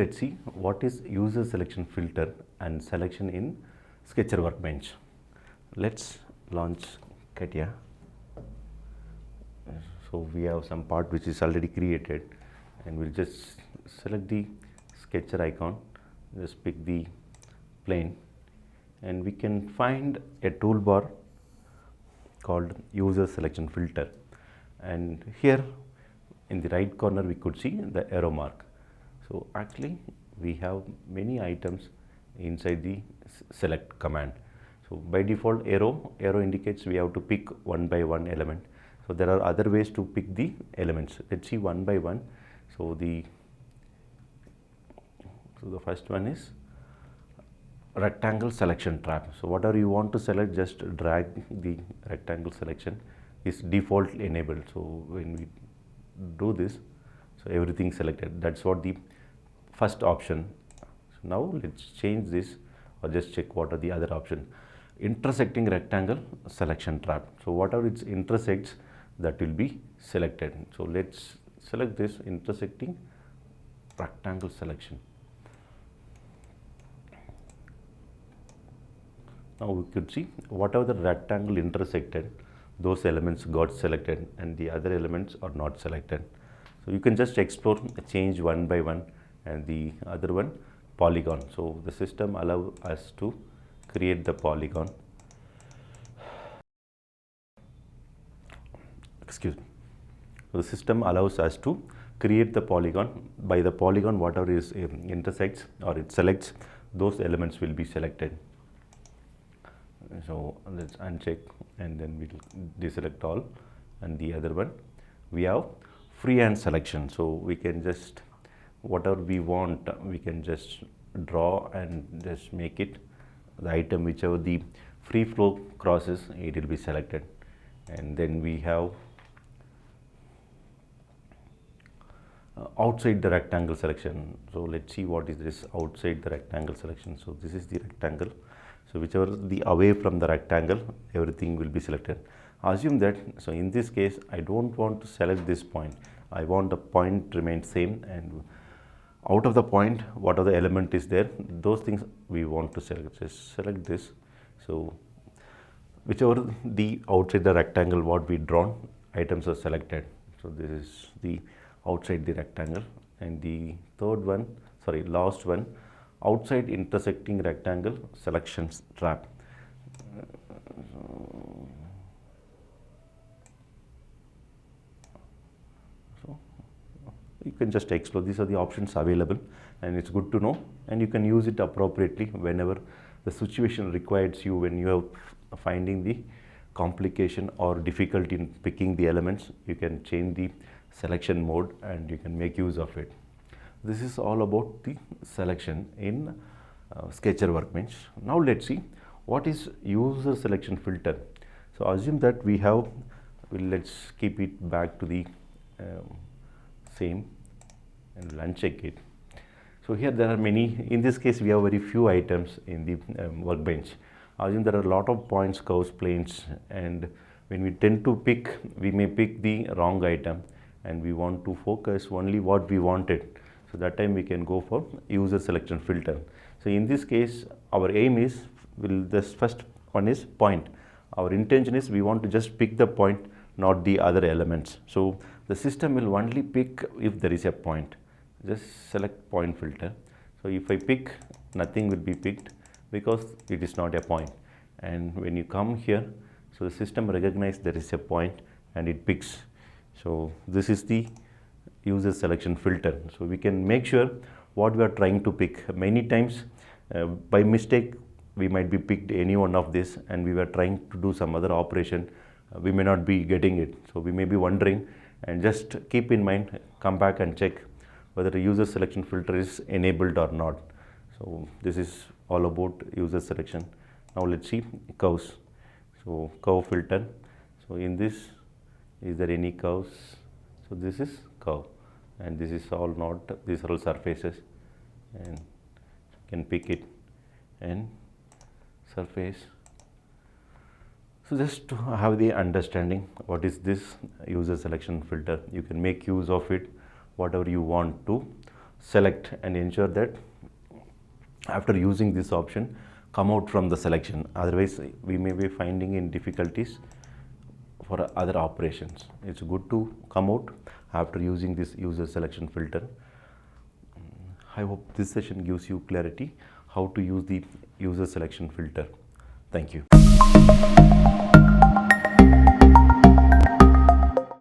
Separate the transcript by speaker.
Speaker 1: let's see what is user selection filter and selection in Sketcher Workbench. Let's launch CATIA. So we have some part which is already created, and we'll just select the Sketcher icon, just pick the plane, and we can find a toolbar called user selection filter, and here in the right corner we could see the arrow mark. So actually we have many items inside the select command. So by default arrow indicates we have to pick one by one element. So there are other ways to pick the elements. Let's see one by one. So the first one is rectangle selection trap. So whatever you want to select, just drag the rectangle selection. Is default enabled. So when we do this, so everything selected. That's what the first option. So now let's change this, or just check what are the other options. Intersecting rectangle selection trap. So whatever it intersects, that will be selected. So let's select this intersecting rectangle selection. Now we could see whatever the rectangle intersected, those elements got selected and the other elements are not selected. So you can just explore, change one by one, and the other one polygon. So the system allows us to create the polygon. Excuse me. So the system allows us to create the polygon. By the polygon, whatever is intersects or it selects, those elements will be selected. So let's uncheck, and then we will deselect all. And the other one, we have freehand selection. So we can just, whatever we want, we can just draw and just make it the item, whichever the free flow crosses, it will be selected. And then we have outside the rectangle selection. So let's see what is this outside the rectangle selection. So this is the rectangle. So whichever the away from the rectangle, everything will be selected. Assume that, so in this case, I don't want to select this point. I want the point remain same, and out of the point, whatever the element is there, those things we want to select. Just select this. So whichever the outside the rectangle what we drawn, items are selected. So this is the outside the rectangle. And the third one, sorry, last one, outside intersecting rectangle selection trap. So you can just explore. These are the options available, and it's good to know, and you can use it appropriately whenever the situation requires you, when you are finding the complication or difficulty in picking the elements. You can change the selection mode and you can make use of it. This is all about the selection in Sketcher Workbench. Now let's see what is user selection filter. So assume that we have, let's keep it back to the same, and we'll uncheck it. So here there are many, in this case we have very few items in the workbench. Assume there are a lot of points, curves, planes, and when we tend to pick, we may pick the wrong item, and we want to focus only what we wanted. So that time we can go for user selection filter. So in this case, our aim is, this first one is point. Our intention is we want to just pick the point, not the other elements. So the system will only pick if there is a point. Just select point filter. So if I pick, nothing will be picked because it is not a point. And when you come here, so the system recognizes there is a point and it picks. So this is the user selection filter. So we can make sure what we are trying to pick. Many times by mistake we might be picked any one of this, and we were trying to do some other operation, we may not be getting it. So we may be wondering, and just keep in mind, come back and check whether the user selection filter is enabled or not. So this is all about user selection. Now let's see curves. So curve filter. So in this, is there any curves? So this is curve, and this is all not, these are all surfaces, and you can pick it and surface. So just to have the understanding what is this user selection filter, you can make use of it whatever you want to select and ensure that after using this option, come out from the selection. Otherwise, we may be finding in difficulties for other operations. It's good to come out after using this user selection filter. I hope this session gives you clarity how to use the user selection filter. Thank you.